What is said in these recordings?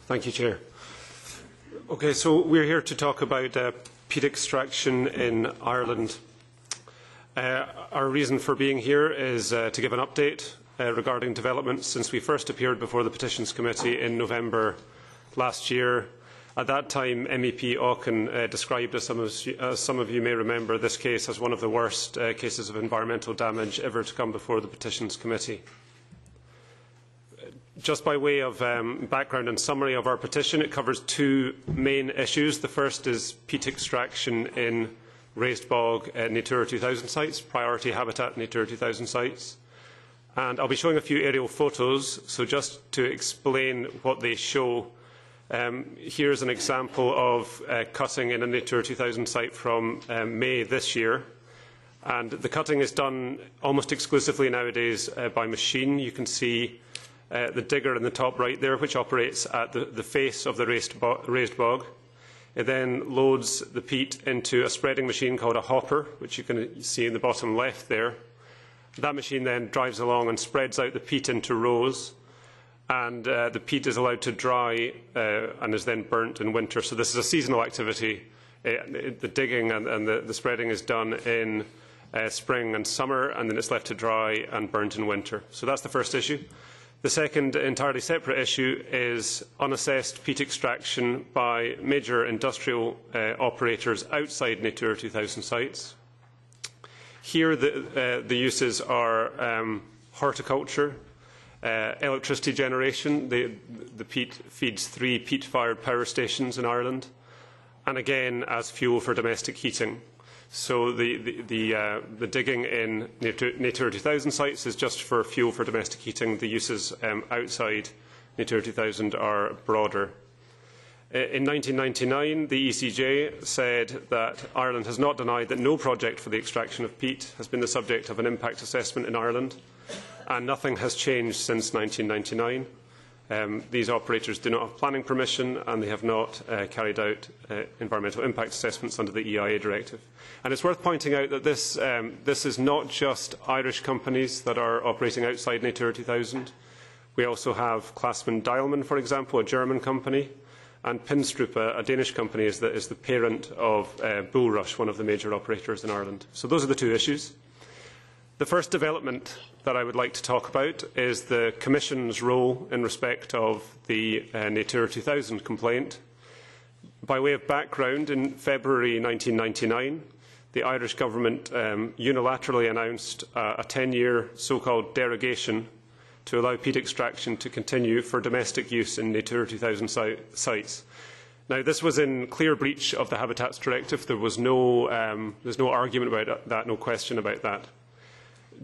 Thank you, Chair. Okay, so we're here to talk about peat extraction in Ireland. Our reason for being here is to give an update regarding developments since we first appeared before the Petitions Committee in November last year. At that time, MEP Auken described, as some of you may remember, this case as one of the worst cases of environmental damage ever to come before the Petitions Committee. Just by way of background and summary of our petition, it covers two main issues. The first is peat extraction in raised bog Natura 2000 sites, priority habitat Natura 2000 sites. And I'll be showing a few aerial photos, so just to explain what they show, here's an example of cutting in a Natura 2000 site from May this year. And the cutting is done almost exclusively nowadays by machine. You can see the digger in the top right there, which operates at the face of the raised bog. It then loads the peat into a spreading machine called a hopper, which you can see in the bottom left there. That machine then drives along and spreads out the peat into rows, and the peat is allowed to dry and is then burnt in winter. So this is a seasonal activity. The digging and the spreading is done in spring and summer, and then it's left to dry and burnt in winter. So that's the first issue. The second entirely separate issue is unassessed peat extraction by major industrial operators outside Natura 2000 sites. Here the uses are horticulture, electricity generation. The peat feeds 3 peat-fired power stations in Ireland, and again as fuel for domestic heating. So the digging in Natura 2000 sites is just for fuel for domestic heating. The uses outside Natura 2000 are broader. In 1999, the ECJ said that Ireland has not denied that no project for the extraction of peat has been the subject of an impact assessment in Ireland, and nothing has changed since 1999. These operators do not have planning permission, and they have not carried out environmental impact assessments under the EIA directive. And it's worth pointing out that this is not just Irish companies that are operating outside Natura 2000. We also have Classmann Dialman, for example, a German company, and Pinstrup, a Danish company, is the parent of Bulrush, one of the major operators in Ireland. So those are the two issues. The first development that I would like to talk about is the Commission's role in respect of the Natura 2000 complaint. By way of background, in February 1999, the Irish government unilaterally announced a 10-year so-called derogation to allow peat extraction to continue for domestic use in Natura 2000 sites. Now, this was in clear breach of the Habitats Directive. There's no argument about that, no question about that.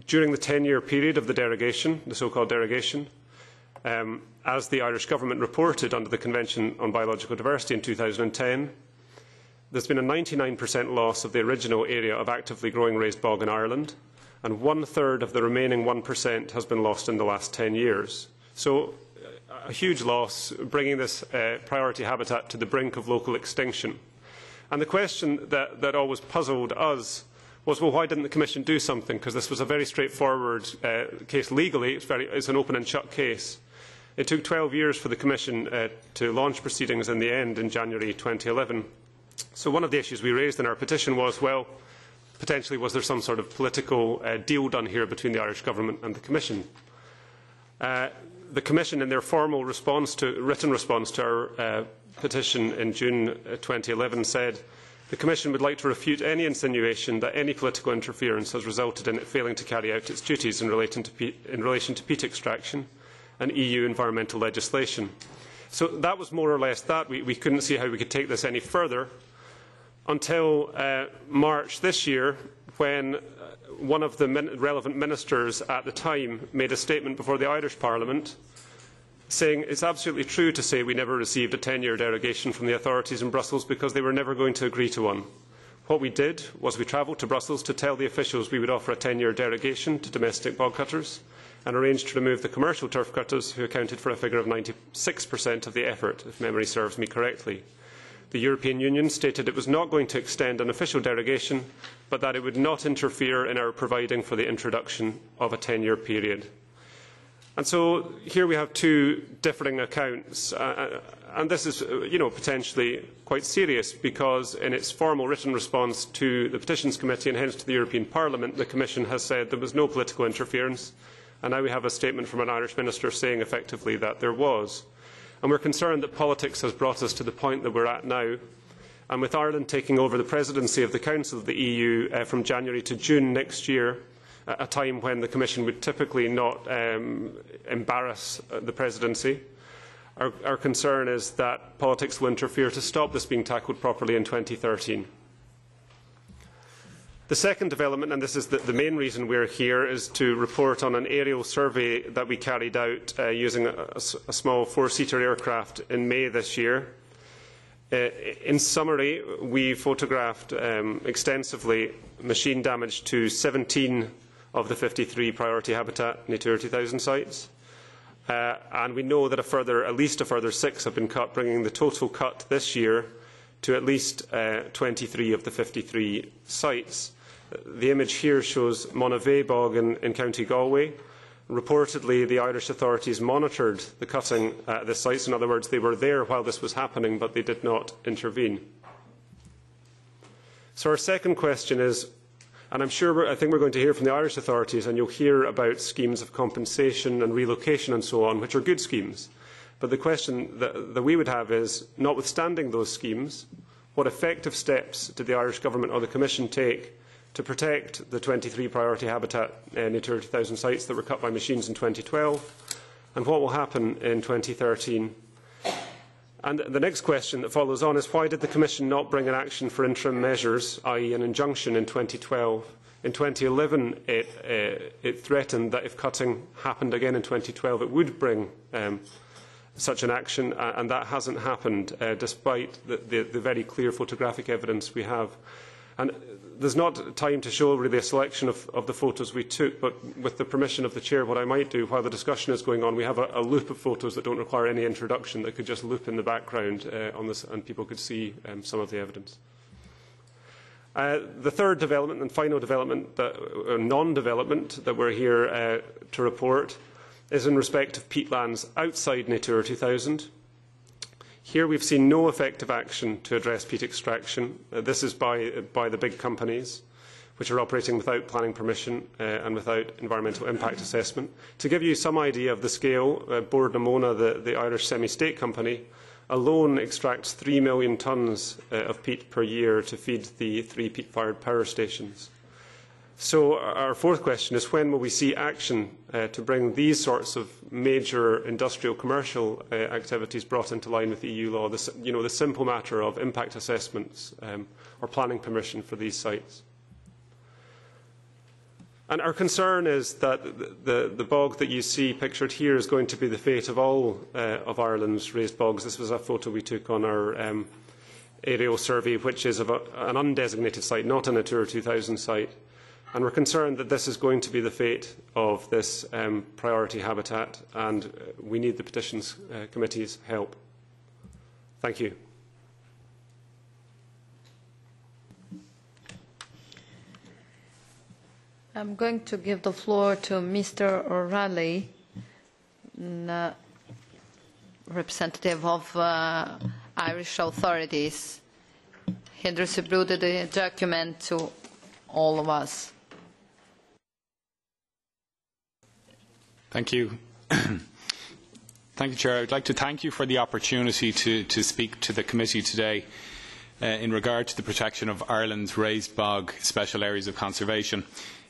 During the 10-year period of the derogation, the so-called derogation, as the Irish government reported under the Convention on Biological Diversity in 2010, there's been a 99% loss of the original area of actively growing raised bog in Ireland, and 1/3 of the remaining 1% has been lost in the last 10 years. So a huge loss, bringing this priority habitat to the brink of local extinction. And the question that always puzzled us was, well, why didn't the Commission do something? Because this was a very straightforward case legally. It's an open and shut case. It took 12 years for the Commission to launch proceedings in the end in January 2011. So one of the issues we raised in our petition was, well, potentially was there some sort of political deal done here between the Irish Government and the Commission? The Commission, in their formal written response to our petition in June 2011, said, "The Commission would like to refute any insinuation that any political interference has resulted in it failing to carry out its duties in relation to peat extraction and EU environmental legislation." So that was more or less that. We couldn't see how we could take this any further until March this year, when one of the relevant ministers at the time made a statement before the Irish Parliament saying it's absolutely true to say we never received a 10-year derogation from the authorities in Brussels because they were never going to agree to one. What we did was we travelled to Brussels to tell the officials we would offer a 10-year derogation to domestic bog cutters and arranged to remove the commercial turf cutters, who accounted for a figure of 96% of the effort, if memory serves me correctly. The European Union stated it was not going to extend an official derogation, but that it would not interfere in our providing for the introduction of a 10-year period. And so here we have two differing accounts, and this is potentially quite serious, because in its formal written response to the Petitions Committee and hence to the European Parliament, the Commission has said there was no political interference, and now we have a statement from an Irish minister saying effectively that there was. And we're concerned that politics has brought us to the point that we're at now, and with Ireland taking over the presidency of the Council of the EU from January to June next year, a time when the Commission would typically not embarrass the presidency. Our concern is that politics will interfere to stop this being tackled properly in 2013. The second development, and this is the main reason we are here, is to report on an aerial survey that we carried out using a small four-seater aircraft in May this year. In summary, we photographed extensively machine damage to 17 of the 53 priority habitat Natura 2000 sites, and we know that at least a further 6 have been cut, bringing the total cut this year to at least 23 of the 53 sites. The image here shows Monavea Bog in County Galway. Reportedly, the Irish authorities monitored the cutting at this site. In other words, they were there while this was happening, but they did not intervene. So our second question is, and I think we're going to hear from the Irish authorities, and you'll hear about schemes of compensation and relocation and so on, which are good schemes. But the question that we would have is, notwithstanding those schemes, what effective steps did the Irish Government or the Commission take to protect the 23 priority habitat Natura 2000 sites that were cut by machines in 2012, and what will happen in 2013? And the next question that follows on is, why did the Commission not bring an action for interim measures, i.e. an injunction, in 2012? In 2011, it threatened that if cutting happened again in 2012, it would bring such an action, and that hasn't happened, despite the very clear photographic evidence we have. And there's not time to show really a selection of the photos we took, but with the permission of the Chair, what I might do while the discussion is going on, we have a loop of photos that don't require any introduction that could just loop in the background on this, and people could see some of the evidence. The third development and final development, non-development, that we're here to report is in respect of peatlands outside Natura 2000. Here we've seen no effective action to address peat extraction. This is by the big companies, which are operating without planning permission and without environmental impact assessment. To give you some idea of the scale, Bord na Móna, the Irish semi-state company, alone extracts 3 million tonnes of peat per year to feed the 3 peat-fired power stations. So our fourth question is, when will we see action to bring these sorts of major industrial commercial activities brought into line with EU law, the simple matter of impact assessments or planning permission for these sites? And our concern is that the bog that you see pictured here is going to be the fate of all of Ireland's raised bogs. This was a photo we took on our aerial survey, which is of an undesignated site, not a Natura 2000 site. And we're concerned that this is going to be the fate of this priority habitat, and we need the Petitions Committee's help. Thank you. I'm going to give the floor to Mr. O'Reilly, representative of Irish authorities. He distributed the document to all of us. Thank you. Thank you, Chair. I would like to thank you for the opportunity to speak to the committee today in regard to the protection of Ireland's raised bog special areas of conservation.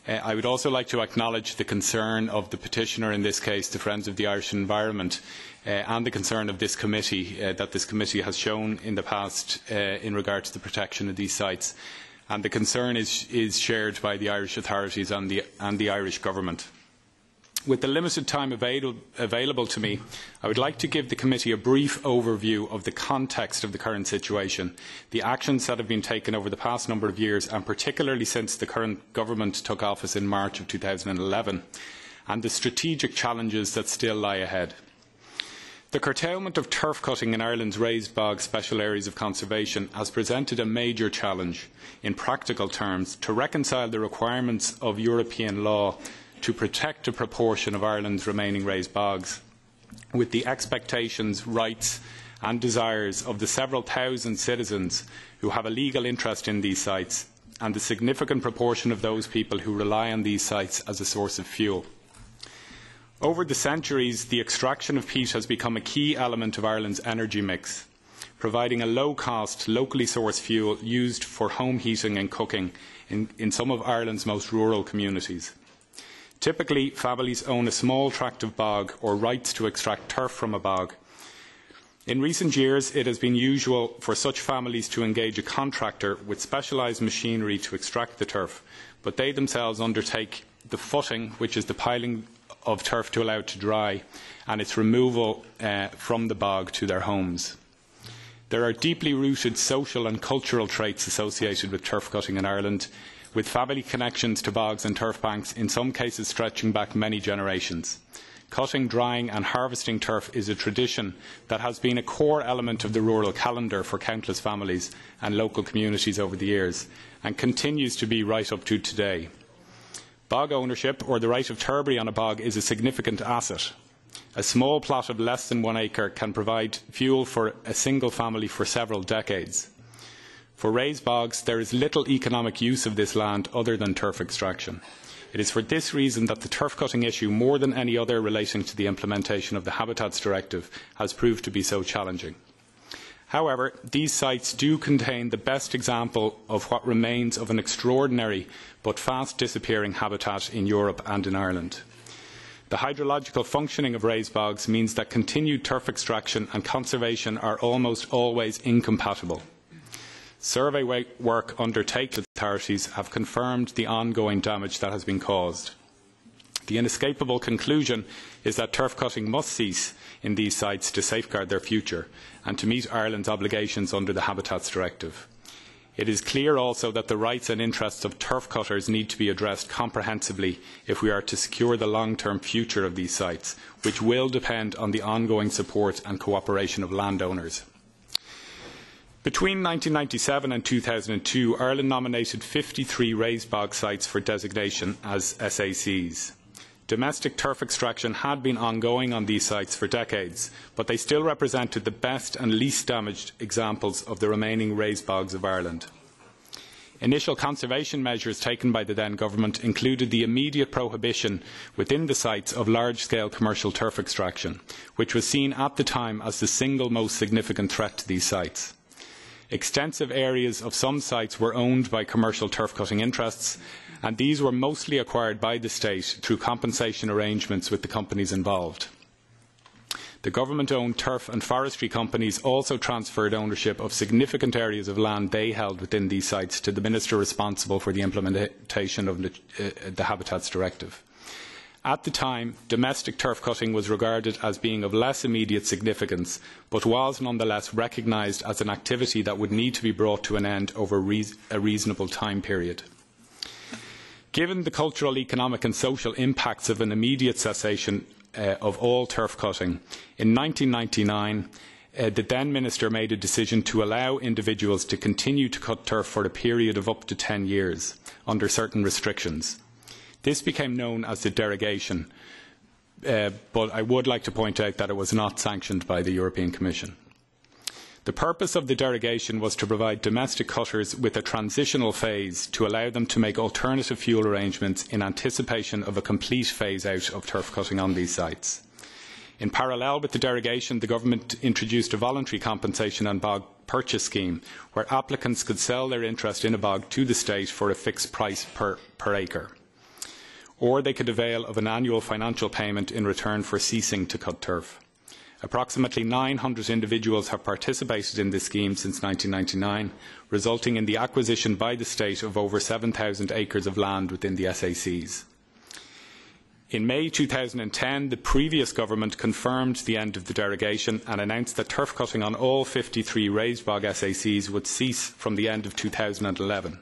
I would also like to acknowledge the concern of the petitioner, in this case the Friends of the Irish Environment, and the concern of this committee that this committee has shown in the past in regard to the protection of these sites. And the concern is shared by the Irish authorities and the Irish Government. With the limited time available to me, I would like to give the committee a brief overview of the context of the current situation, the actions that have been taken over the past number of years, and particularly since the current government took office in March of 2011, and the strategic challenges that still lie ahead. The curtailment of turf cutting in Ireland's raised bog special areas of conservation has presented a major challenge, in practical terms, to reconcile the requirements of European law to protect a proportion of Ireland's remaining raised bogs, with the expectations, rights and desires of the several thousand citizens who have a legal interest in these sites, and the significant proportion of those people who rely on these sites as a source of fuel. Over the centuries, the extraction of peat has become a key element of Ireland's energy mix, providing a low-cost, locally sourced fuel used for home heating and cooking in some of Ireland's most rural communities. Typically, families own a small tract of bog or rights to extract turf from a bog. In recent years, it has been usual for such families to engage a contractor with specialised machinery to extract the turf, but they themselves undertake the footing, which is the piling of turf to allow it to dry, and its removal from the bog to their homes. There are deeply rooted social and cultural traits associated with turf cutting in Ireland, with family connections to bogs and turf banks, in some cases stretching back many generations. Cutting, drying and harvesting turf is a tradition that has been a core element of the rural calendar for countless families and local communities over the years, and continues to be right up to today. Bog ownership, or the right of turbary on a bog, is a significant asset. A small plot of less than 1 acre can provide fuel for a single family for several decades. For raised bogs, there is little economic use of this land other than turf extraction. It is for this reason that the turf cutting issue, more than any other relating to the implementation of the Habitats Directive, has proved to be so challenging. However, these sites do contain the best example of what remains of an extraordinary but fast disappearing habitat in Europe and in Ireland. The hydrological functioning of raised bogs means that continued turf extraction and conservation are almost always incompatible. Survey work undertaken by authorities have confirmed the ongoing damage that has been caused. The inescapable conclusion is that turf cutting must cease in these sites to safeguard their future and to meet Ireland's obligations under the Habitats Directive. It is clear also that the rights and interests of turf cutters need to be addressed comprehensively if we are to secure the long-term future of these sites, which will depend on the ongoing support and cooperation of landowners. Between 1997 and 2002, Ireland nominated 53 raised bog sites for designation as SACs. Domestic turf extraction had been ongoing on these sites for decades, but they still represented the best and least damaged examples of the remaining raised bogs of Ireland. Initial conservation measures taken by the then government included the immediate prohibition within the sites of large-scale commercial turf extraction, which was seen at the time as the single most significant threat to these sites. Extensive areas of some sites were owned by commercial turf cutting interests, and these were mostly acquired by the state through compensation arrangements with the companies involved. The government-owned turf and forestry companies also transferred ownership of significant areas of land they held within these sites to the minister responsible for the implementation of the Habitats Directive. At the time, domestic turf cutting was regarded as being of less immediate significance, but was nonetheless recognised as an activity that would need to be brought to an end over a reasonable time period. Given the cultural, economic and social impacts of an immediate cessation of all turf cutting, in 1999 the then Minister made a decision to allow individuals to continue to cut turf for a period of up to 10 years under certain restrictions. This became known as the derogation, but I would like to point out that it was not sanctioned by the European Commission. The purpose of the derogation was to provide domestic cutters with a transitional phase to allow them to make alternative fuel arrangements in anticipation of a complete phase-out of turf cutting on these sites. In parallel with the derogation, the government introduced a voluntary compensation and bog purchase scheme, where applicants could sell their interest in a bog to the state for a fixed price per acre, or they could avail of an annual financial payment in return for ceasing to cut turf. Approximately 900 individuals have participated in this scheme since 1999, resulting in the acquisition by the state of over 7,000 acres of land within the SACs. In May 2010, the previous government confirmed the end of the derogation and announced that turf cutting on all 53 raised bog SACs would cease from the end of 2011.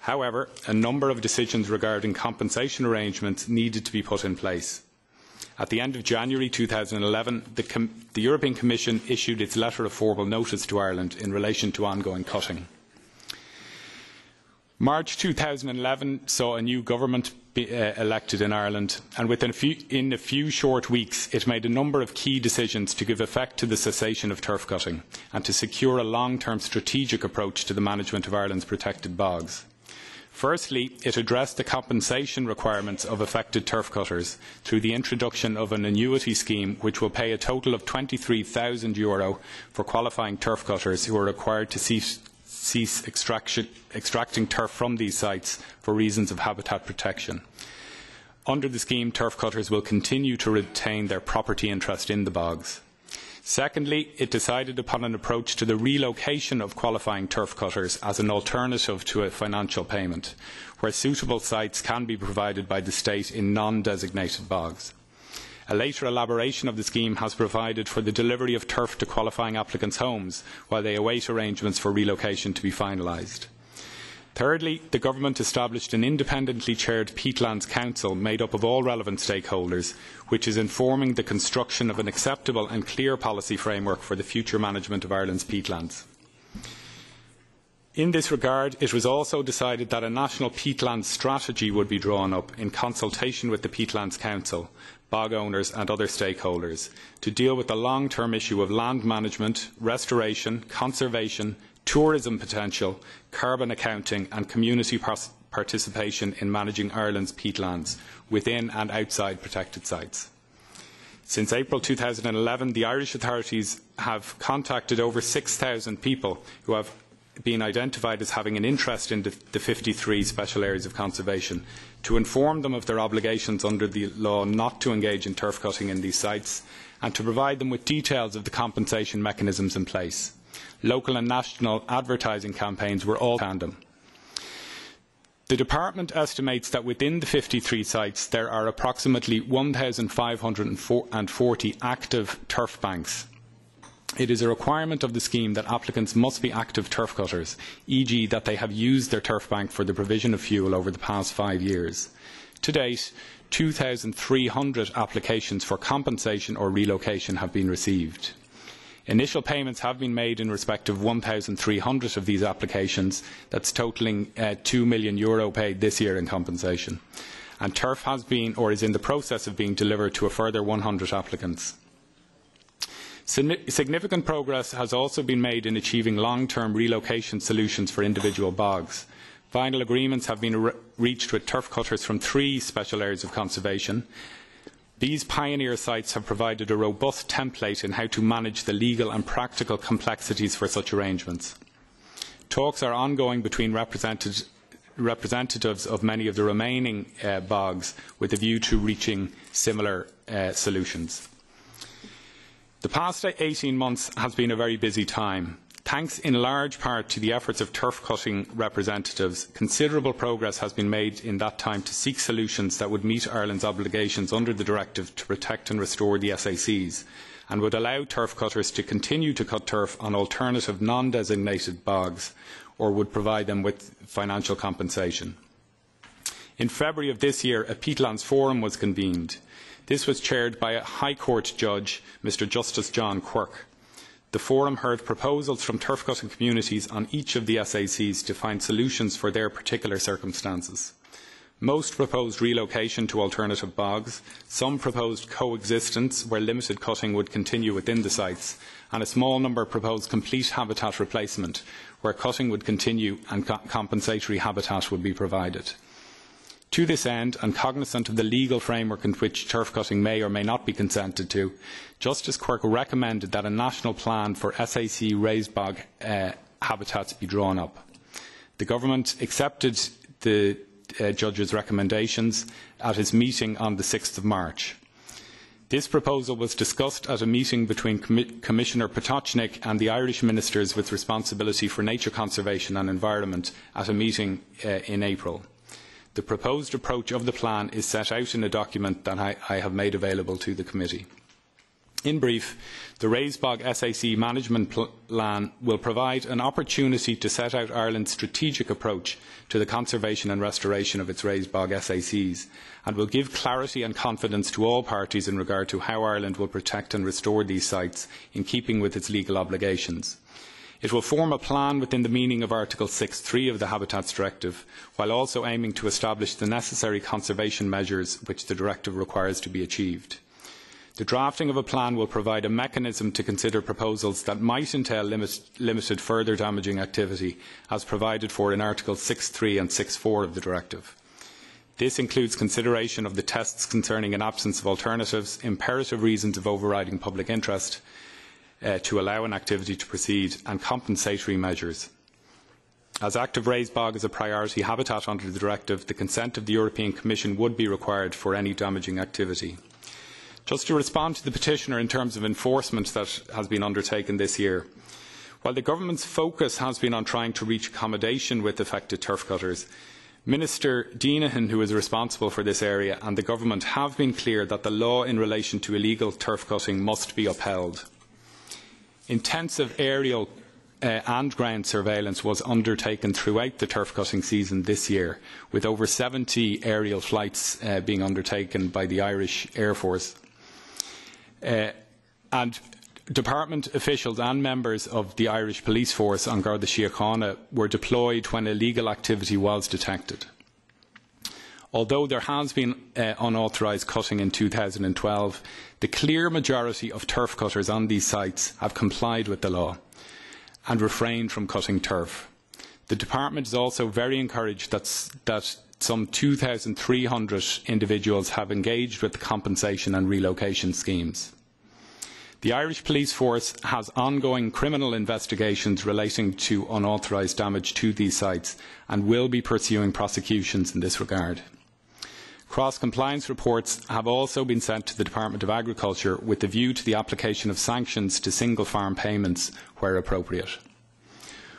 However, a number of decisions regarding compensation arrangements needed to be put in place. At the end of January 2011, the European Commission issued its letter of formal notice to Ireland in relation to ongoing cutting. March 2011 saw a new government be elected in Ireland, and in a few short weeks it made a number of key decisions to give effect to the cessation of turf cutting and to secure a long-term strategic approach to the management of Ireland's protected bogs. Firstly, it addressed the compensation requirements of affected turf cutters through the introduction of an annuity scheme which will pay a total of €23,000 for qualifying turf cutters who are required to cease extracting turf from these sites for reasons of habitat protection. Under the scheme, turf cutters will continue to retain their property interest in the bogs. Secondly, it decided upon an approach to the relocation of qualifying turf cutters as an alternative to a financial payment, where suitable sites can be provided by the state in non-designated bogs. A later elaboration of the scheme has provided for the delivery of turf to qualifying applicants' homes while they await arrangements for relocation to be finalised. Thirdly, the Government established an independently chaired Peatlands Council made up of all relevant stakeholders, which is informing the construction of an acceptable and clear policy framework for the future management of Ireland's peatlands. In this regard, it was also decided that a national peatlands strategy would be drawn up in consultation with the Peatlands Council, bog owners and other stakeholders to deal with the long-term issue of land management, restoration, conservation, tourism potential, carbon accounting and community participation in managing Ireland's peatlands within and outside protected sites. Since April 2011, the Irish authorities have contacted over 6,000 people who have been identified as having an interest in the 53 special areas of conservation to inform them of their obligations under the law not to engage in turf cutting in these sites and to provide them with details of the compensation mechanisms in place. Local and national advertising campaigns were all tandem. The Department estimates that within the 53 sites there are approximately 1,540 active turf banks. It is a requirement of the scheme that applicants must be active turf cutters, e.g. that they have used their turf bank for the provision of fuel over the past 5 years. To date, 2,300 applications for compensation or relocation have been received. Initial payments have been made in respect of 1,300 of these applications, that's totalling €2 million paid this year in compensation. And turf has been or is in the process of being delivered to a further 100 applicants. Significant progress has also been made in achieving long-term relocation solutions for individual bogs. Final agreements have been reached with turf cutters from 3 special areas of conservation. These pioneer sites have provided a robust template in how to manage the legal and practical complexities for such arrangements. Talks are ongoing between representatives of many of the remaining bogs with a view to reaching similar solutions. The past 18 months has been a very busy time. Thanks in large part to the efforts of turf cutting representatives, considerable progress has been made in that time to seek solutions that would meet Ireland's obligations under the directive to protect and restore the SACs and would allow turf cutters to continue to cut turf on alternative non-designated bogs or would provide them with financial compensation. In February of this year, a Peatlands Forum was convened. This was chaired by a High Court judge, Mr Justice John Quirk. The forum heard proposals from turf cutting communities on each of the SACs to find solutions for their particular circumstances. Most proposed relocation to alternative bogs, some proposed coexistence where limited cutting would continue within the sites, and a small number proposed complete habitat replacement where cutting would continue and compensatory habitat would be provided. To this end, and cognizant of the legal framework in which turf cutting may or may not be consented to, Justice Quirk recommended that a national plan for SAC raised bog habitats be drawn up. The Government accepted the judge's recommendations at his meeting on the 6th of March. This proposal was discussed at a meeting between Commissioner Petition and the Irish ministers with responsibility for nature conservation and environment at a meeting in April. The proposed approach of the plan is set out in a document that I have made available to the committee. In brief, the Raised Bog SAC Management Plan will provide an opportunity to set out Ireland's strategic approach to the conservation and restoration of its raised bog SACs and will give clarity and confidence to all parties in regard to how Ireland will protect and restore these sites in keeping with its legal obligations. It will form a plan within the meaning of Article 6.3 of the Habitats Directive, while also aiming to establish the necessary conservation measures which the Directive requires to be achieved. The drafting of a plan will provide a mechanism to consider proposals that might entail limited further damaging activity, as provided for in Articles 6.3 and 6.4 of the Directive. This includes consideration of the tests concerning an absence of alternatives, imperative reasons of overriding public interest, to allow an activity to proceed, and compensatory measures. As active raised bog is a priority habitat under the Directive, the consent of the European Commission would be required for any damaging activity. Just to respond to the petitioner in terms of enforcement that has been undertaken this year, while the government's focus has been on trying to reach accommodation with affected turf cutters, Minister Deanahan, who is responsible for this area, and the government have been clear that the law in relation to illegal turf cutting must be upheld. Intensive aerial and ground surveillance was undertaken throughout the turf cutting season this year, with over 70 aerial flights being undertaken by the Irish Air Force. And department officials and members of the Irish police force on Garda Síochána were deployed when illegal activity was detected. Although there has been unauthorised cutting in 2012, the clear majority of turf cutters on these sites have complied with the law and refrained from cutting turf. The department is also very encouraged that some 2,300 individuals have engaged with the compensation and relocation schemes. The Irish Police Force has ongoing criminal investigations relating to unauthorised damage to these sites and will be pursuing prosecutions in this regard. Cross-compliance reports have also been sent to the Department of Agriculture with a view to the application of sanctions to single-farm payments where appropriate.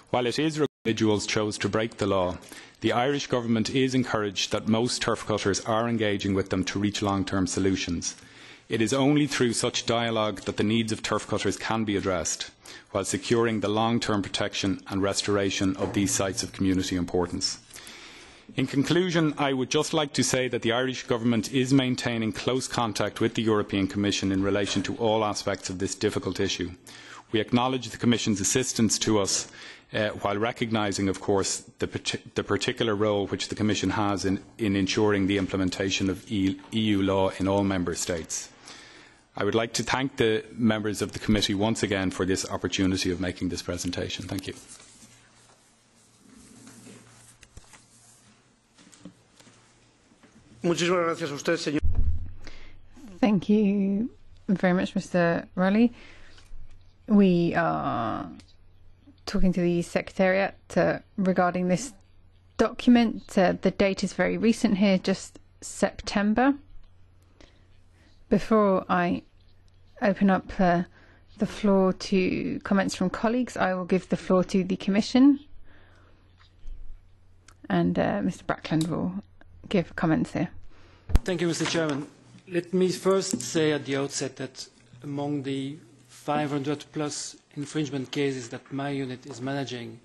While it is individuals chose to break the law, the Irish Government is encouraged that most turf cutters are engaging with them to reach long-term solutions. It is only through such dialogue that the needs of turf cutters can be addressed, while securing the long-term protection and restoration of these sites of community importance. In conclusion, I would just like to say that the Irish Government is maintaining close contact with the European Commission in relation to all aspects of this difficult issue. We acknowledge the Commission's assistance to us, while recognising, of course, the particular role which the Commission has in ensuring the implementation of EU law in all Member States. I would like to thank the members of the committee once again for this opportunity of making this presentation. Thank you. Thank you very much, Mr. Rowley. We are talking to the Secretariat regarding this document. The date is very recent here, just September. Before I open up the floor to comments from colleagues, I will give the floor to the Commission. And Mr. Brackland will give comments here. Thank you, Mr. Chairman. Let me first say at the outset that among the 500 plus infringement cases that my unit is managing,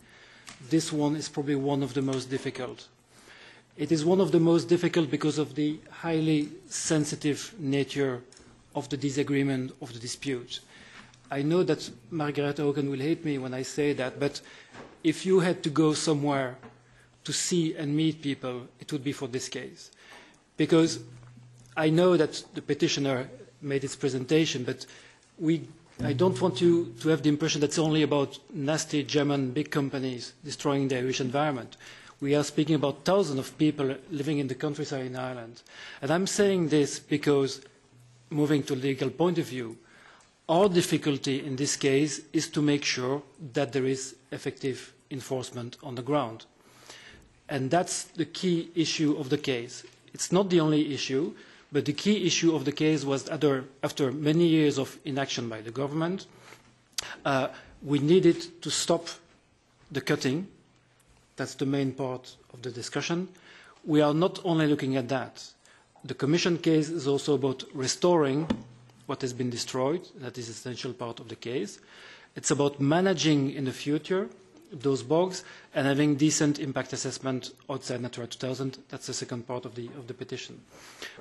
this one is probably one of the most difficult. It is one of the most difficult because of the highly sensitive nature of the disagreement, of the dispute. I know that Margaret Auken will hate me when I say that, but if you had to go somewhere to see and meet people, it would be for this case. Because I know that the petitioner made its presentation, but I don't want you to have the impression that it's only about nasty German big companies destroying the Irish environment. We are speaking about thousands of people living in the countryside in Ireland. And I'm saying this because, moving to a legal point of view, our difficulty in this case is to make sure that there is effective enforcement on the ground. And that's the key issue of the case. It's not the only issue, but the key issue of the case was that after many years of inaction by the government, we needed to stop the cutting. That's the main part of the discussion. We are not only looking at that. The Commission case is also about restoring what has been destroyed. That is an essential part of the case. It's about managing in the future those bogs and having decent impact assessment outside Natura 2000. That's the second part of the petition.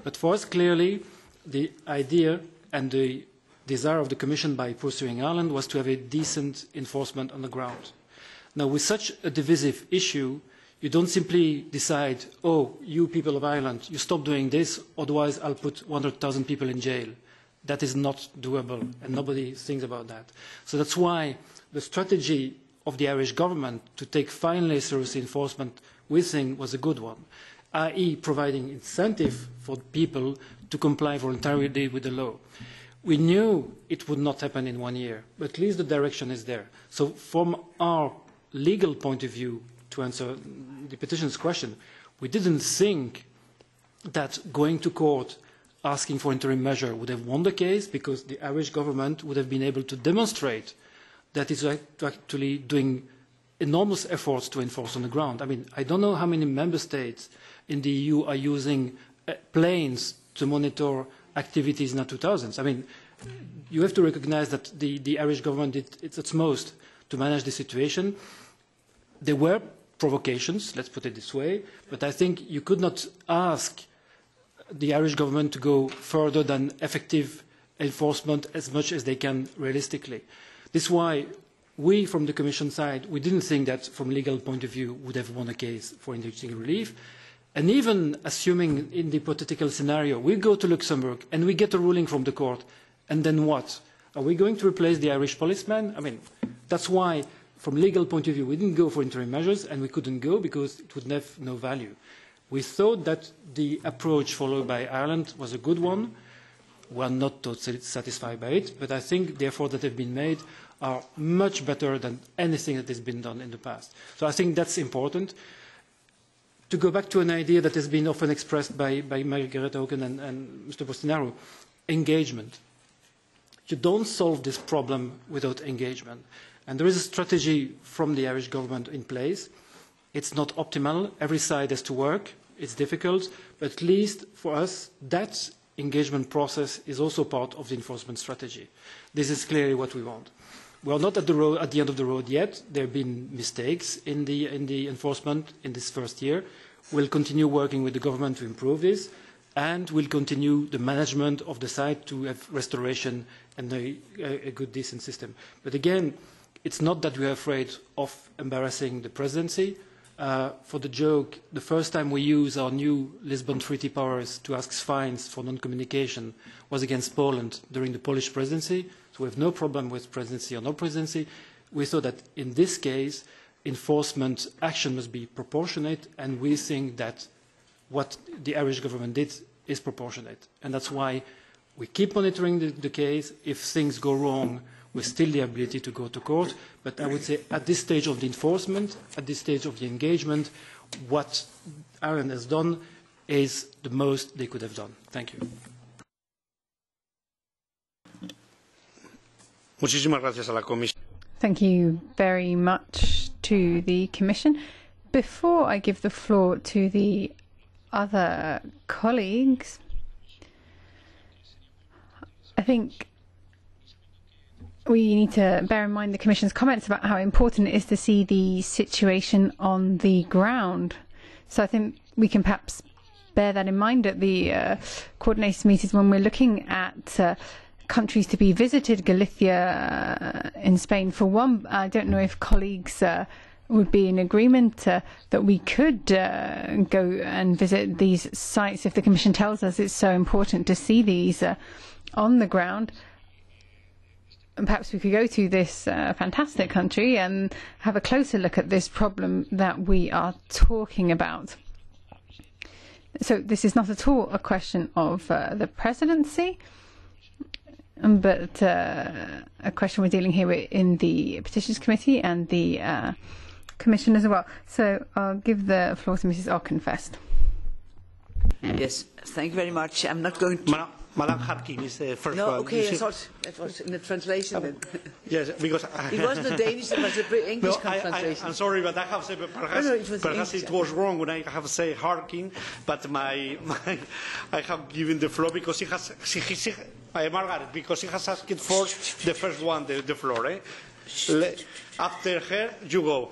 But for us, clearly, the idea and the desire of the Commission by pursuing Ireland was to have a decent enforcement on the ground. Now, with such a divisive issue, you don't simply decide, oh, you people of Ireland, you stop doing this, otherwise I'll put 100,000 people in jail. That is not doable, and nobody thinks about that. So that's why the strategy of the Irish government to take finally serious enforcement, we think, was a good one, i.e. providing incentive for people to comply voluntarily with the law. We knew it would not happen in 1 year, but at least the direction is there. So from our legal point of view, to answer the petition's question, we didn't think that going to court asking for interim measure would have won the case, because the Irish government would have been able to demonstrate that it's actually doing enormous efforts to enforce on the ground. I mean, I don't know how many member states in the EU are using planes to monitor activities in the 2000s. I mean, you have to recognize that the Irish government did its utmost to manage the situation. There were provocations, let's put it this way, but I think you could not ask the Irish government to go further than effective enforcement as much as they can realistically. This is why we, from the Commission side, we didn't think that, from a legal point of view, would have won a case for interim relief. And even assuming in the hypothetical scenario, we go to Luxembourg and we get a ruling from the court, and then what? Are we going to replace the Irish policeman? I mean, that's why, from a legal point of view, we didn't go for interim measures, and we couldn't go because it would have no value. We thought that the approach followed by Ireland was a good one. We are not totally satisfied by it, but I think the efforts that have been made are much better than anything that has been done in the past. So I think that's important. To go back to an idea that has been often expressed by Margaret Auken and Mr. Bostinaro, engagement. You don't solve this problem without engagement. And there is a strategy from the Irish government in place. It's not optimal. Every side has to work. It's difficult. But at least for us, that engagement process is also part of the enforcement strategy. This is clearly what we want. We are not at the end of the road yet. There have been mistakes in the enforcement in this first year. We'll continue working with the government to improve this, and we'll continue the management of the site to have restoration and a good, decent system. But again, it's not that we are afraid of embarrassing the presidency. For the joke, the first time we used our new Lisbon Treaty powers to ask fines for non-communication was against Poland during the Polish presidency. So we have no problem with presidency or no presidency. We thought that in this case, enforcement action must be proportionate, and we think that what the Irish government did is proportionate. And that's why we keep monitoring the case. If things go wrong, we still the ability to go to court. But I would say at this stage of the enforcement, at this stage of the engagement, what Ireland has done is the most they could have done. Thank you. Thank you very much to the Commission. Before I give the floor to the other colleagues, I think we need to bear in mind the Commission's comments about how important it is to see the situation on the ground. So I think we can perhaps bear that in mind at the coordinators meetings when we're looking at countries to be visited. Galicia in Spain, for one. I don't know if colleagues would be in agreement that we could go and visit these sites if the Commission tells us it's so important to see these on the ground. And perhaps we could go to this fantastic country and have a closer look at this problem that we are talking about. So this is not at all a question of the presidency, but a question we're dealing here in the Petitions Committee and the Commission as well. So I'll give the floor to Mrs. Aukenfest. Yes, thank you very much. I'm not going to... Madam Harkin is the first no, one. okay, I thought it was in the translation. Yes, because... It wasn't a Danish, it was an English translation. I'm sorry, but I have said perhaps it was wrong when I have said Harkin, but I have given the floor because Margaret, because she has asked for the first one, the floor. After her, you go.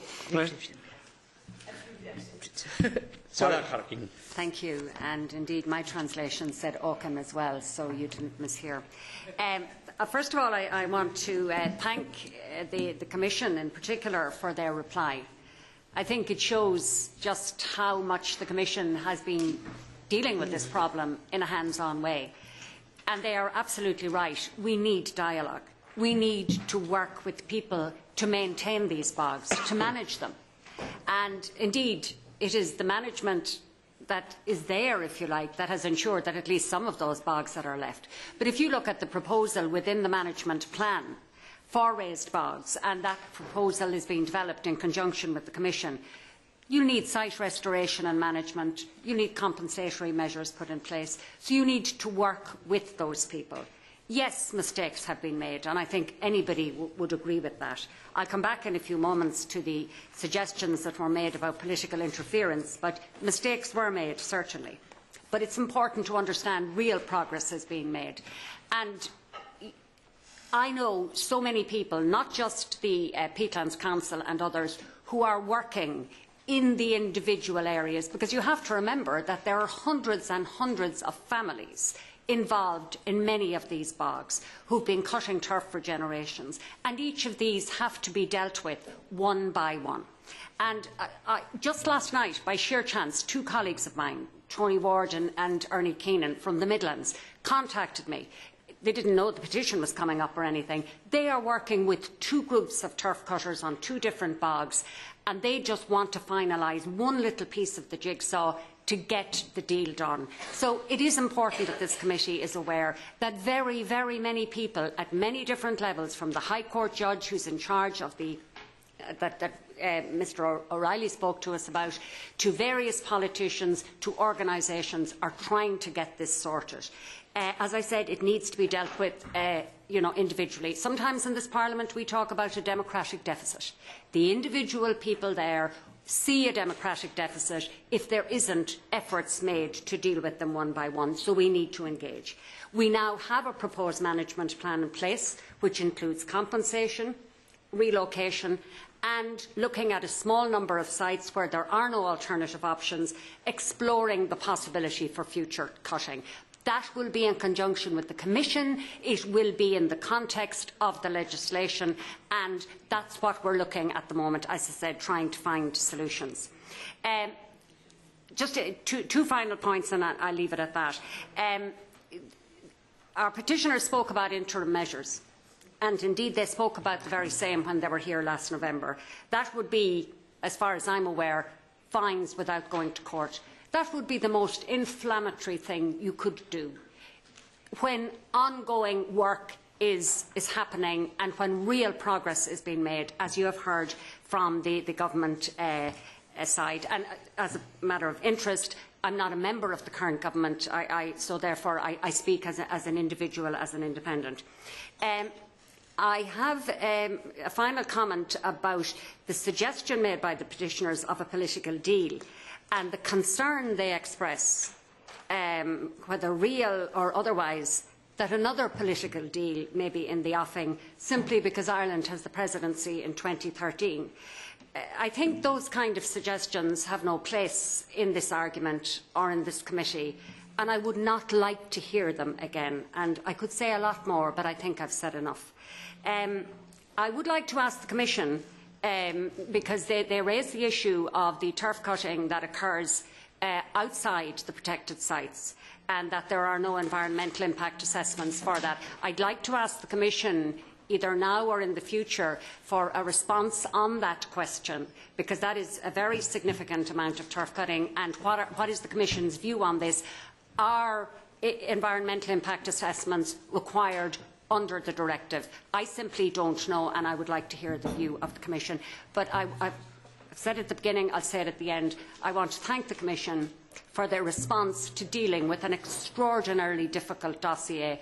Sorry. Harkin. Thank you, and indeed my translation said Auken as well, so you didn't mishear. First of all, I want to thank the Commission in particular for their reply. I think it shows just how much the Commission has been dealing with this problem in a hands-on way. And they are absolutely right. We need dialogue. We need to work with people to maintain these bogs, to manage them. And indeed, it is the management that is there, if you like, that has ensured that at least some of those bogs that are left. But if you look at the proposal within the management plan for raised bogs, and that proposal is being developed in conjunction with the Commission, you need site restoration and management, you need compensatory measures put in place, so you need to work with those people. Yes, mistakes have been made, and I think anybody would agree with that. I'll come back in a few moments to the suggestions that were made about political interference, but mistakes were made, certainly. But it's important to understand real progress is being made. And I know so many people, not just the Peatlands Council and others, who are working in the individual areas, because you have to remember that there are hundreds and hundreds of families involved in many of these bogs who've been cutting turf for generations, and each of these have to be dealt with one by one. And just last night, by sheer chance, two colleagues of mine, Tony Ward and Ernie Keenan from the Midlands, contacted me. They didn't know the petition was coming up or anything. They are working with two groups of turf cutters on two different bogs, and they just want to finalise one little piece of the jigsaw to get the deal done. So it is important that this committee is aware that very, very many people at many different levels, from the High Court judge who's in charge of the Mr O'Reilly spoke to us about, to various politicians, to organisations, are trying to get this sorted. As I said, it needs to be dealt with individually. Sometimes in this Parliament we talk about a democratic deficit. The individual people there see a democratic deficit if there isn't efforts made to deal with them one by one, so we need to engage. We now have a proposed management plan in place which includes compensation, relocation and looking at a small number of sites where there are no alternative options, exploring the possibility for future cutting. That will be in conjunction with the Commission, it will be in the context of the legislation, and that's what we're looking at the moment, as I said, trying to find solutions. Just two final points, and I'll leave it at that. Our petitioner spoke about interim measures, and indeed they spoke about the very same when they were here last November. That would be, as far as I'm aware, fines without going to court. That would be the most inflammatory thing you could do. When ongoing work is happening and when real progress is being made, as you have heard from the government side. And as a matter of interest, I'm not a member of the current government, so therefore I speak as an individual, as an independent. I have a final comment about the suggestion made by the petitioners of a political deal, and the concern they express, whether real or otherwise, that another political deal may be in the offing simply because Ireland has the presidency in 2013. I think those kind of suggestions have no place in this argument or in this committee, and I would not like to hear them again. And I could say a lot more, but I think I've said enough. I would like to ask the Commission, because they raise the issue of the turf cutting that occurs outside the protected sites and that there are no environmental impact assessments for that. I'd like to ask the Commission, either now or in the future, for a response on that question, because that is a very significant amount of turf cutting. And what is the Commission's view on this? Are environmental impact assessments required under the directive? I simply don't know, and I would like to hear the view of the Commission. But I've said at the beginning, I'll say it at the end, I want to thank the Commission for their response to dealing with an extraordinarily difficult dossier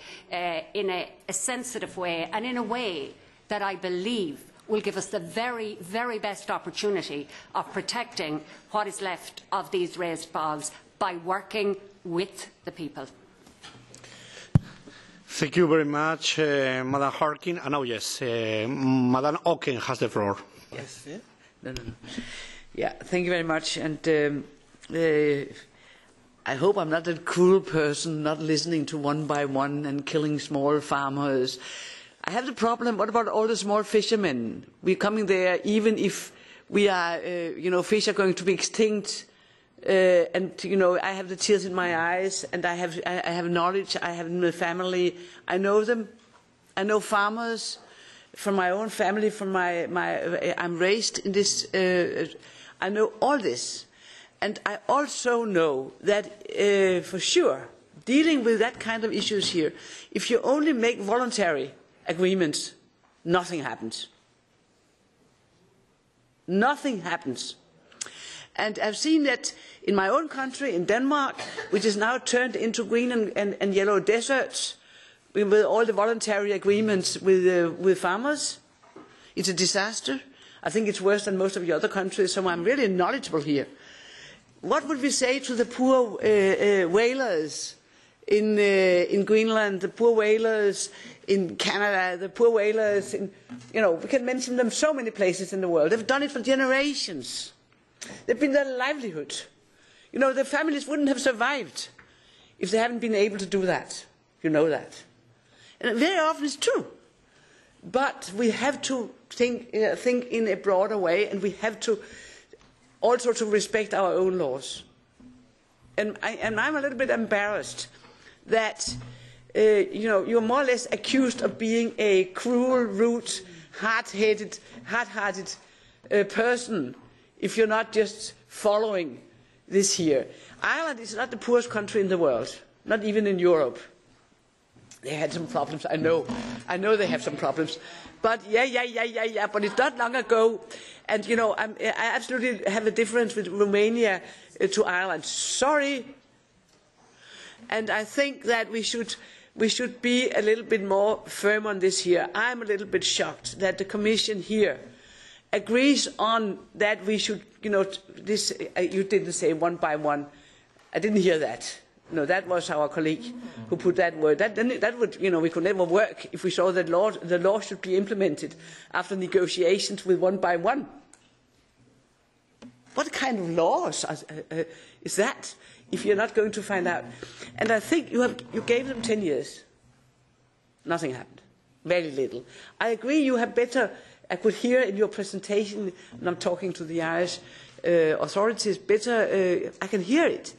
in a sensitive way, and in a way that I believe will give us the very, very best opportunity of protecting what is left of these raised bogs by working with the people. Thank you very much, Madam Harkin. And now, yes, Madam Oken has the floor. Yes. Yeah, thank you very much. And I hope I'm not a cruel person, not listening to one by one and killing small farmers. I have the problem, what about all the small fishermen? We're coming there even if we are, fish are going to be extinct. And, I have the tears in my eyes, and I have knowledge, I have in my family. I know them. I know farmers from my own family, from I'm raised in this, I know all this. And I also know that, for sure, dealing with that kind of issues here, if you only make voluntary agreements, nothing happens. Nothing happens. And I've seen that in my own country, in Denmark, which is now turned into green and yellow deserts, with all the voluntary agreements with farmers. It's a disaster. I think it's worse than most of the other countries, so I'm really knowledgeable here. What would we say to the poor whalers in Greenland, the poor whalers in Canada, the poor whalers in, we can mention them so many places in the world. They've done it for generations. They've been their livelihood. Their families wouldn't have survived if they haven't been able to do that. You know that. And very often it's true. But we have to think in a broader way, and we have to also to respect our own laws. And I'm a little bit embarrassed that you're more or less accused of being a cruel, rude, hard-hearted person if you're not just following this here. Ireland is not the poorest country in the world, not even in Europe. They had some problems, I know they have some problems. But but it's not long ago. And, I absolutely have a difference with Romania to Ireland. Sorry. And I think that we should be a little bit more firm on this here. I'm a little bit shocked that the Commission here agrees on that we should, this, you didn't say one by one. I didn't hear that. No, that was our colleague who put that word. That would, we could never work if we saw that the law should be implemented after negotiations with one by one. What kind of laws is that if you're not going to find out? And I think you gave them 10 years. Nothing happened. Very little. I agree you have better, I could hear in your presentation, and I'm talking to the Irish authorities, better, I can hear it.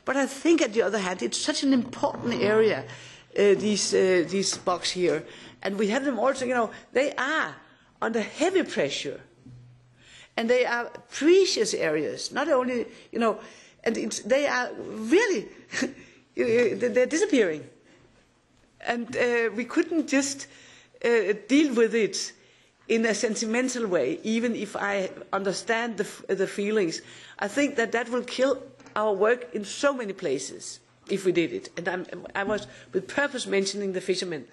But I think, on the other hand, it's such an important area, these bugs here. And we have them also, they are under heavy pressure. And they are precious areas, not only, and they are really, they're disappearing. And we couldn't just deal with it in a sentimental way, even if I understand the feelings. I think that will kill our work in so many places if we did it. And I was with purpose mentioning the fishermen,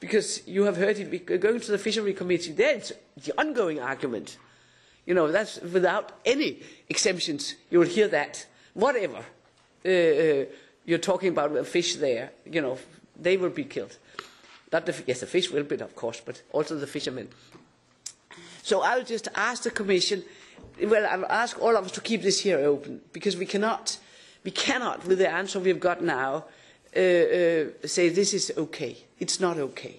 because you have heard it going to the fishery committee. There's the ongoing argument. That's without any exemptions. You will hear that. Whatever you're talking about a fish there, they will be killed. Not the fish will be, of course, but also the fishermen. So I'll just ask the Commission. Well, I'll ask all of us to keep this here open, because we cannot, with the answer we've got now, say this is okay. It's not okay.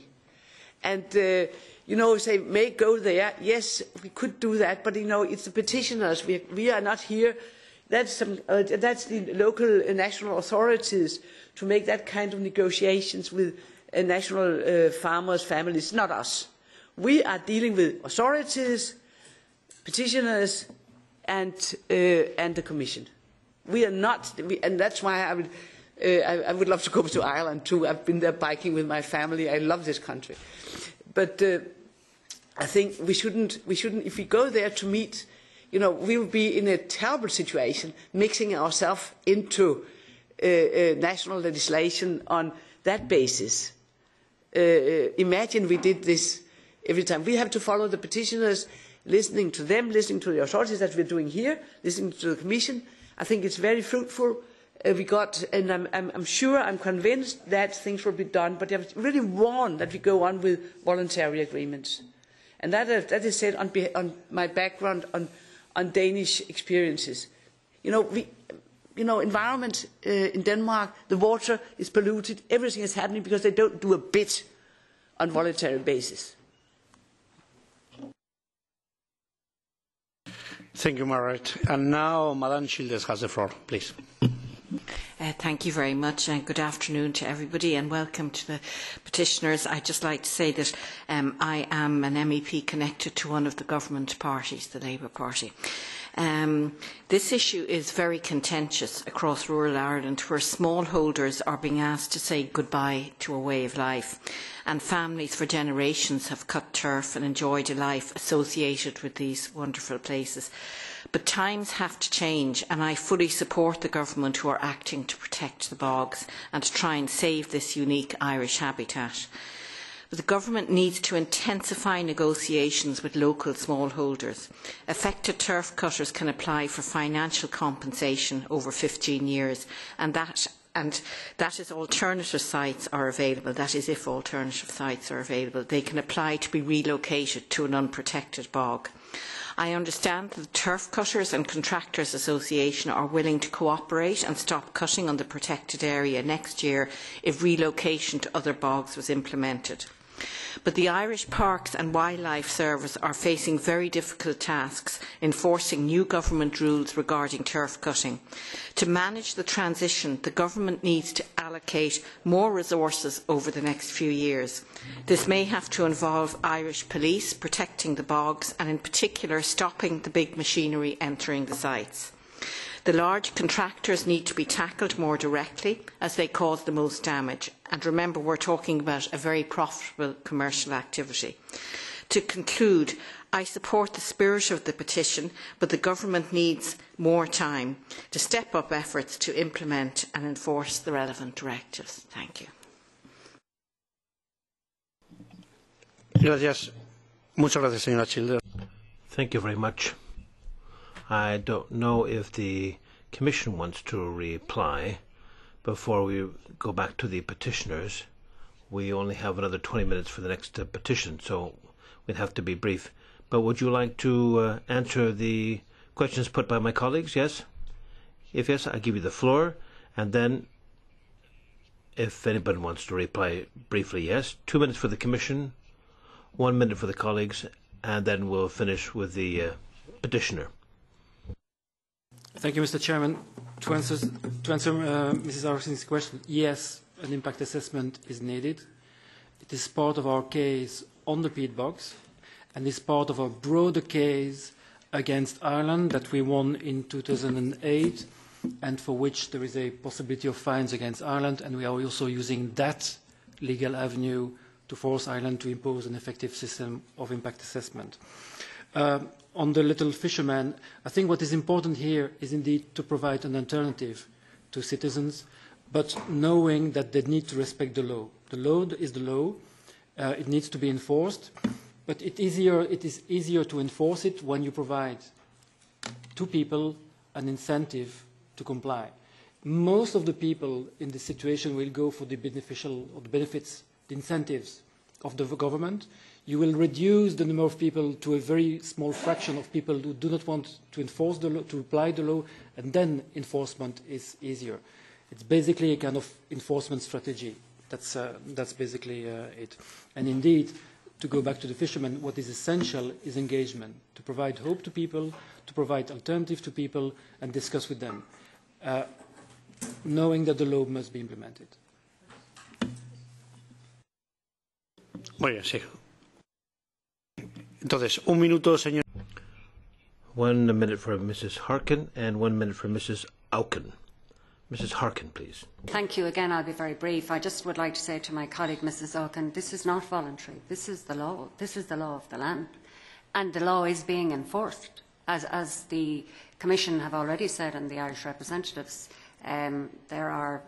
And, say, may go there. Yes, we could do that, but, it's the petitioners. We are not here. That's the local national authorities to make that kind of negotiations with national farmers' families, not us. We are dealing with authorities, petitioners, and the Commission. We are not, and that's why I would love to go to Ireland too. I've been there biking with my family. I love this country, but I think we shouldn't. If we go there to meet, we will be in a terrible situation, mixing ourselves into national legislation on that basis. Imagine we did this every time. We have to follow the petitioners, listening to them, listening to the authorities that we're doing here, listening to the Commission. I think it's very fruitful. And I'm sure, I'm convinced that things will be done, but I really warn that we go on with voluntary agreements. And that is said on my background on Danish experiences. environment in Denmark, the water is polluted, everything is happening because they don't do a bit on voluntary basis. Thank you, Margaret. And now, Madame Childers has the floor, please. Thank you very much, and good afternoon to everybody, and welcome to the petitioners. I'd just like to say that I am an MEP connected to one of the government parties, the Labour Party. This issue is very contentious across rural Ireland, where smallholders are being asked to say goodbye to a way of life, and families for generations have cut turf and enjoyed a life associated with these wonderful places. But times have to change, and I fully support the government who are acting to protect the bogs and to try and save this unique Irish habitat. But the government needs to intensify negotiations with local smallholders. Affected turf cutters can apply for financial compensation over 15 years, and that is alternative sites are available. That is, if alternative sites are available, they can apply to be relocated to an unprotected bog. I understand that the Turf Cutters and Contractors Association are willing to cooperate and stop cutting on the protected area next year if relocation to other bogs was implemented. But the Irish Parks and Wildlife Service are facing very difficult tasks enforcing new government rules regarding turf cutting. To manage the transition, the government needs to allocate more resources over the next few years. This may have to involve Irish police protecting the bogs and in particular stopping the big machinery entering the sites. The large contractors need to be tackled more directly as they cause the most damage. And remember, we're talking about a very profitable commercial activity. To conclude, I support the spirit of the petition, but the government needs more time to step up efforts to implement and enforce the relevant directives. Thank you. Gracias. Muchas gracias, señora Childers. Thank you very much. I don't know if the Commission wants to reply before we go back to the petitioners. We only have another 20 minutes for the next petition, so we'd have to be brief. But would you like to answer the questions put by my colleagues? Yes? If yes, I'll give you the floor. And then, if anybody wants to reply briefly, yes. 2 minutes for the Commission, 1 minute for the colleagues, and then we'll finish with the petitioner. Thank you, Mr. Chairman. To answer Mrs. Arson's question, yes, an impact assessment is needed. It is part of our case on the peat box, and is part of a broader case against Ireland that we won in 2008, and for which there is a possibility of fines against Ireland, and we are also using that legal avenue to force Ireland to impose an effective system of impact assessment. On the little fisherman, I think what is important here is indeed to provide an alternative to citizens, but knowing that they need to respect the law. The law is the law. It needs to be enforced, but it is easier to enforce it when you provide to people an incentive to comply. Most of the people in this situation will go for the beneficial or the benefits, the incentives of the government. You will reduce the number of people to a very small fraction of people who do not want to enforce the law, to apply the law, and then enforcement is easier. It's basically a kind of enforcement strategy. That's basically it. And indeed, to go back to the fishermen, what is essential is engagement, to provide hope to people, to provide alternative to people, and discuss with them, knowing that the law must be implemented. Muy bien, sí. Entonces, 1 minuto, señor. 1 minute for Mrs. Harkin and 1 minute for Mrs. Auken. Mrs. Harkin, please. Thank you. Again, I'll be very brief. I just would like to say to my colleague, Mrs. Auken, this is not voluntary. This is the law. This is the law of the land. And the law is being enforced. As the Commission have already said, and the Irish representatives, there are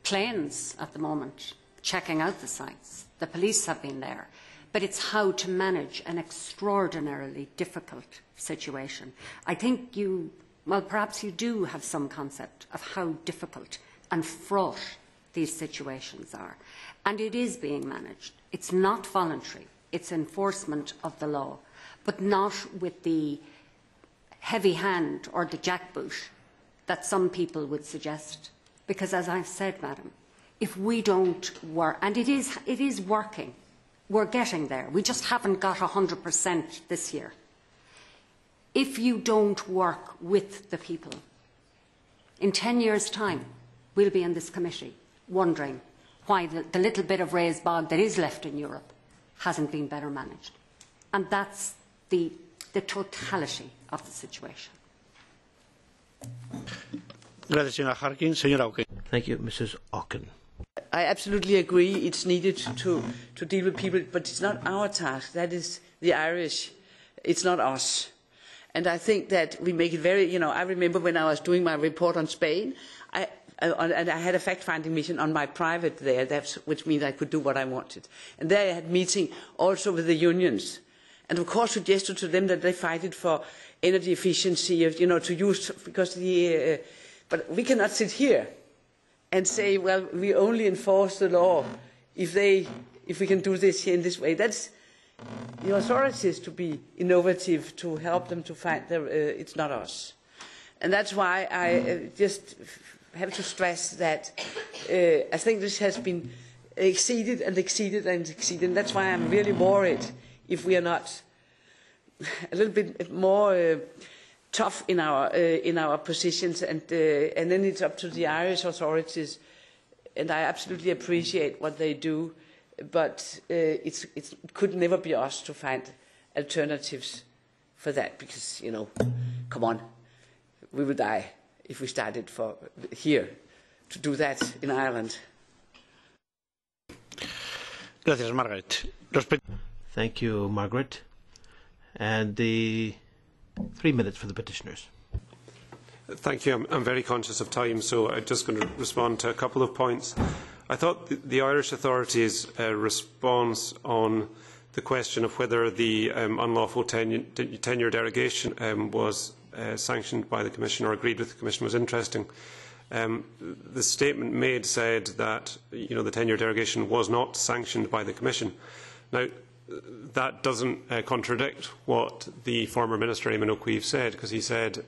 planes at the moment checking out the sites. The police have been there. But it's how to manage an extraordinarily difficult situation. I think perhaps you do have some concept of how difficult and fraught these situations are. And it is being managed. It's not voluntary. It's enforcement of the law, but not with the heavy hand or the jackboot that some people would suggest. Because as I've said, Madam, if we don't work, and it is working, we're getting there. We just haven't got 100% this year. If you don't work with the people, in 10 years' time, we'll be in this committee wondering why the little bit of raised bog that is left in Europe hasn't been better managed. And that's the totality of the situation. Gracias, señora Harkin. Señora Auken. Thank you, Mrs. Auken. I absolutely agree it's needed to deal with people, but it's not our task. That is the Irish. It's not us. And I think that we make it very, I remember when I was doing my report on Spain, and I had a fact-finding mission on my private there, which means I could do what I wanted. And there I had meeting also with the unions. And of course suggested to them that they fight it for energy efficiency, to use, because but we cannot sit here and say, well, we only enforce the law if we can do this here in this way. That's the authorities to be innovative, to help them to find it's not us. And that's why I just have to stress that I think this has been exceeded and exceeded and exceeded. And that's why I'm really worried if we are not a little bit more tough in our positions, and then it's up to the Irish authorities. And I absolutely appreciate what they do, but it could never be us to find alternatives for that, because come on, we would die if we started here to do that in Ireland. Gracias, Margaret. Thank you, Margaret. And the 3 minutes for the petitioners. Thank you. I'm very conscious of time, so I'm just going to respond to a couple of points. I thought the Irish authorities' response on the question of whether the unlawful tenure derogation was sanctioned by the Commission or agreed with the Commission was interesting. The statement made said that the tenure derogation was not sanctioned by the Commission. Now, that doesn't contradict what the former Minister Eamon O'Queeve said, because he said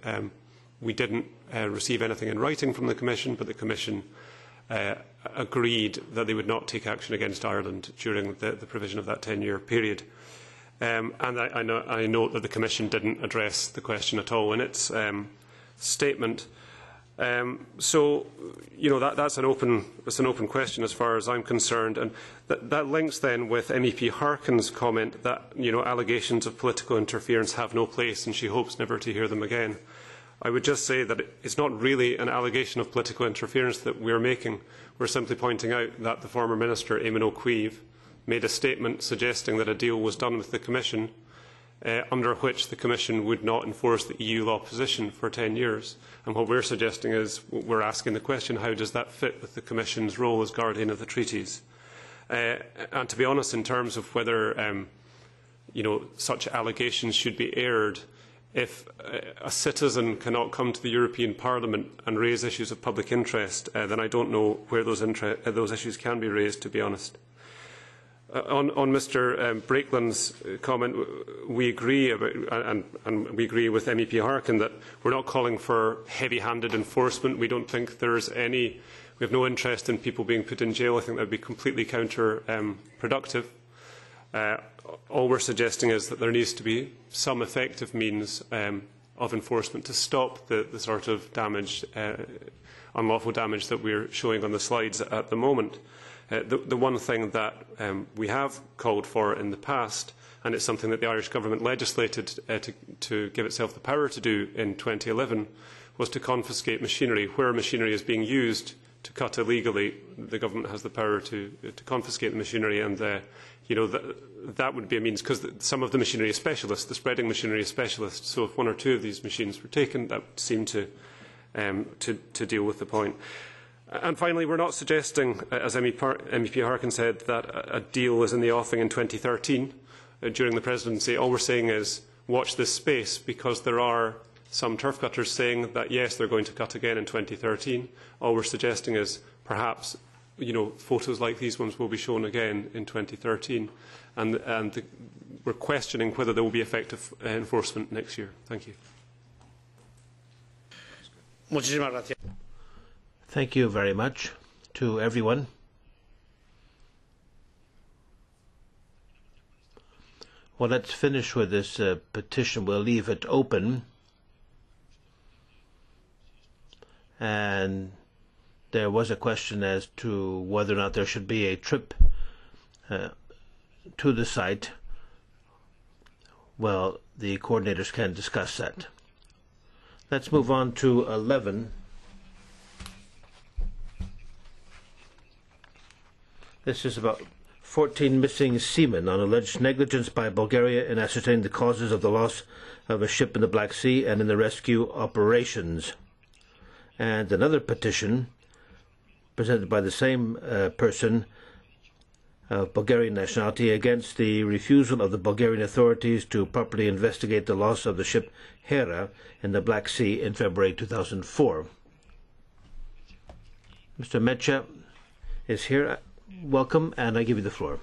we didn't receive anything in writing from the Commission, but the Commission agreed that they would not take action against Ireland during the provision of that 10-year period. And I note that the Commission didn't address the question at all in its statement. So, that's an open question as far as I'm concerned, and that links then with MEP Harkin's comment that allegations of political interference have no place, and she hopes never to hear them again. I would just say that it's not really an allegation of political interference that we're making. We're simply pointing out that the former Minister, Eamon O'Queeve, made a statement suggesting that a deal was done with the Commission under which the Commission would not enforce the EU law position for 10 years. And what we're suggesting is, we're asking the question, how does that fit with the Commission's role as guardian of the treaties? And to be honest, in terms of whether such allegations should be aired, if a citizen cannot come to the European Parliament and raise issues of public interest, then I don't know where those issues can be raised, to be honest. On Mr Breakland's comment, we agree and we agree with MEP Harkin that we're not calling for heavy-handed enforcement. We don't think there's we have no interest in people being put in jail. I think that would be completely counterproductive. All we're suggesting is that there needs to be some effective means of enforcement to stop the sort of damage, unlawful damage that we're showing on the slides at the moment. The one thing that we have called for in the past, and it's something that the Irish Government legislated to give itself the power to do in 2011, was to confiscate machinery. Where machinery is being used to cut illegally, the Government has the power to confiscate the machinery, and that would be a means, because some of the machinery is specialist, the spreading machinery is specialist, so if one or two of these machines were taken, that would seem to deal with the point. And finally, we're not suggesting, as MEP Harkin said, that a deal is in the offing in 2013 during the presidency. All we're saying is watch this space, because there are some turf cutters saying that, yes, they're going to cut again in 2013. All we're suggesting is perhaps photos like these ones will be shown again in 2013. And we're questioning whether there will be effective enforcement next year. Thank you. Muchísimas gracias. Thank you very much to everyone. Well, let's finish with this petition. We'll leave it open. And there was a question as to whether or not there should be a trip to the site. Well, the coordinators can discuss that. Let's move on to 11. This is about 14 missing seamen on alleged negligence by Bulgaria in ascertaining the causes of the loss of a ship in the Black Sea and in the rescue operations. And another petition presented by the same person of Bulgarian nationality against the refusal of the Bulgarian authorities to properly investigate the loss of the ship Hera in the Black Sea in February 2004. Mr. Mecha is here. Welcome, and I give you the floor.